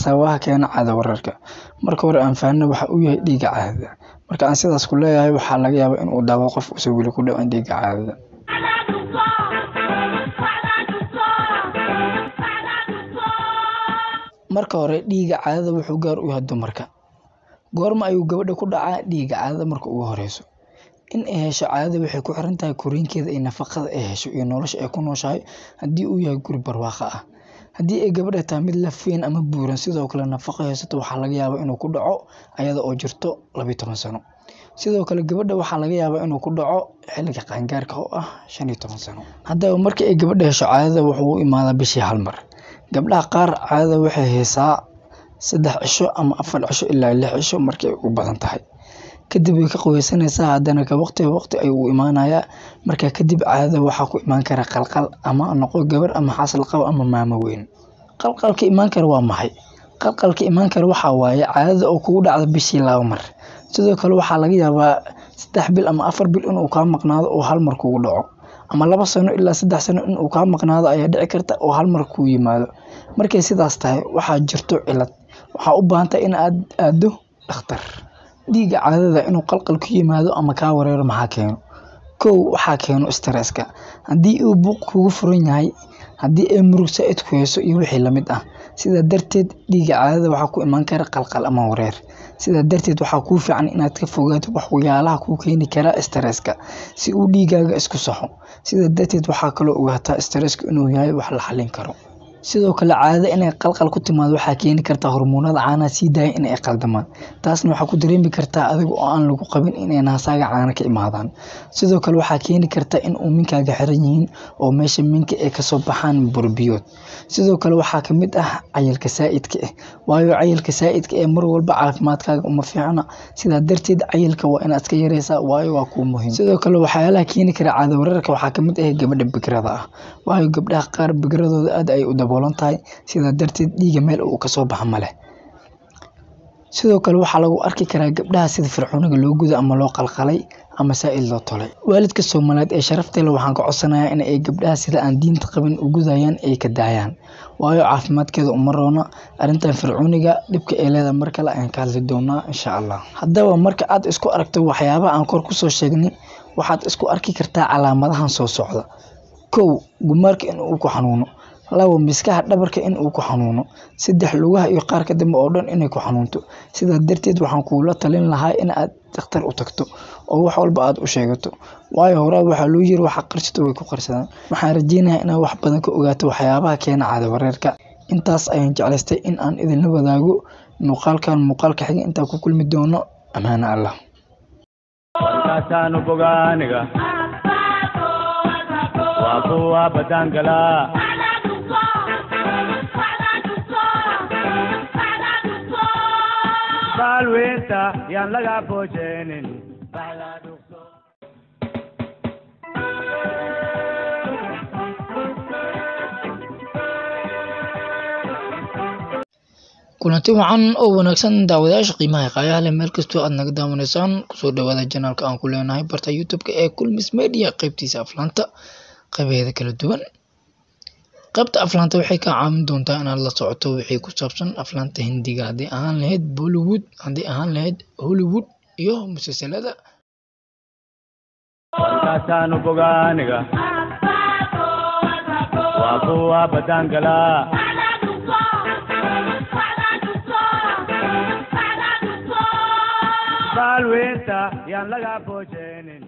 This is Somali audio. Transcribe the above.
sababaha keena caado wararka. Marka hore aan fahanno waxa uu yahay dhiigga caadada. Marka aan sidaas ku leeyahay waxaa laga yaabaa in uu daawo qof uusan weli ku dhicin dhiigga caadada. Marka hore dhiigga caadada wuxuu gaar u yahay dumarka. Goorma ayuu gabadha ku dhacaa dhiigga caadada marka ugu horeyso? In ay hesho caadada waxay ku xiran tahay koriinkeeda iyo nafaqada ay hesho iyo nolosha ay ku nooshahay haddii uu yahay guri barwaaqo ah. Haddii ay gabadha tahay mid laf weyn ama buuran sidoo kale nafaqo haysato waxaa laga yaabaa inuu ku dhaco ayada oo jirto 12 sano. Sidoo kale gabadha waxaa laga yaabaa inuu ku dhaco xilliga qaangaarka oo ah 15 sano. Haddaba marka ay gabadha hesho caadada wuxuu u imaadaa bishii hal mar. Gabdhaha qaar caadada waxay haysaa 3 cisho ama 4 cisho ilaa 6 cisho markay u badan tahay. Kadib way ka qoweysanaysaa haddana ka waqti ayuu u imaanayaa. Markaa kadib caadada waxaa ku imaan kara qalqal ama noqo gabar ama xasil qabo ama maamo weyn. Qalqalka imaan kara waa maxay? Qalqalka imaan kara waxaa waaye caadada oo kugu dhacda bishii 2 mar. Sidoo kale waxaa laga yaabaa 3 bil ama 4 bil inuu ka maqnaado oo hal mar kugu dhaco. Ama 2 sano ilaa 3 sano inuu ka maqnaado ayaa dhici karta oo hal mar ku yimaado. Markay sidaas tahay waxaa jirto cilad. Waxaa u baahan tahay in aad aado dhakhtar. Dhiigga caadada inuu qalqal ku yimaado ama ka wareero maxaa keeno? Kow waxaa keeno stresska. Haddii uu buuq kugu furan yahay, haddii ay murug saaid ku hayso iyo wixii la mid ah. Sidaa darteed dhiigga caadada waxaa ku imaan kara qalqal ama wareer. Sidaa darteed waxaa kuu fiican inaad ka fogaato waxyaalaha ku keeni kara stresska si uu dhiiggaaga isku saxo. Sidaa darteed waxaa kaloo ogaataa stresska inuu yahay wax la xallin karo. Sidoo kale caadada inay qalqal ku timaado waxaa keeni karta hormoonada caanaha sii daaya in ay qaldamaan. Taasna waxaa ku dareemi kartaa adiga oo aan lagu qabin inay naasaaga caana ka imaadaan. Sidoo kale waxaa keeni karta in uu minkaaga xiran yihiin oo meesha minka ay ka soo baxaan burbiyood. Sidoo kale waxaa ka mid ah cayilka saa'idka ah. Waayo cayilka saa'idka ah mar walba caafimaadkaaga uma fiicna. Sidaa darteed cayilka waa inaad iska yareysaa waayo waa kuu muhiim. Sidoo kale waxyaalaha keeni kara caado wararka waxaa ka mid ah gabadha bikrada ah. Waayo gabdhaha qaar bikradooda aad ay u daboolan tahay. Sidaa darteed dhiigga meel uu ka soo baxa ma leh. Sidoo kale waxaa lagu arki karaa gabdhaha sida fircooniga loo gudo ama loo qalqalay ama saa'id loo tolay. Waalidka Soomaaliyeed ee sharafta leh waxaan ka codsanayaa in ay gabdhaha sida aan diinta qabin u gudayaan ay ka daayaan. Waayo caafimaadkeeda uma roona. Arrintan fircooniga dhibka ay leedahay mar kale ayaan ka hadli doonaa insha Allah. Haddaba marka aad isku aragto waxyaabaha aan kor ku soo sheegnay waxaad isku arki kartaa calaamadahan soo socda. Kow gumaarka in uu ku xanuuno. 2 miskaha dhabarka in uu ku xanuuno. 3 lugaha iyo qaarka dambe oo dhan inay ku xanuunto. Sidaa darteed waxaan kuula talin lahaa in aad dhakhtar u tagto oo wax walba aad u sheegato. Waayo hore waxaa loo yiri waxa qarsato way ku qarsadaan. Waxaan rajeynayaa inaad wax badan ka ogaato waxyaabaha keena caado wararka. Intaas ayaan jeclaystay in aan idinla wadaago muuqaalka xiga inta ku kulmi doono. Amaana Allah. Waa badangala balwenta yan laga bojeenin kulanti wacan oo wanaagsan daawadayaasha qiimaha qaayaha leh meel kastoo aad naga daawanaysaan kusoo dhawaada channelka aan ku leenahay barta YouTube-ka ee Kulmis Media qaybtiisa aflaanta qaybaheeda kala duwan. Qaybta aflaanta waxay ka caawin doontaa inaad la socoto wixii ku saabsan aflaanta Hindiga haddii ahaan lahayd Bollywood, haddii ahaan lahayd Hollywood iyo musalsalada. Taasaan bogaaniga waa badangala balwenta yan laga bojeenin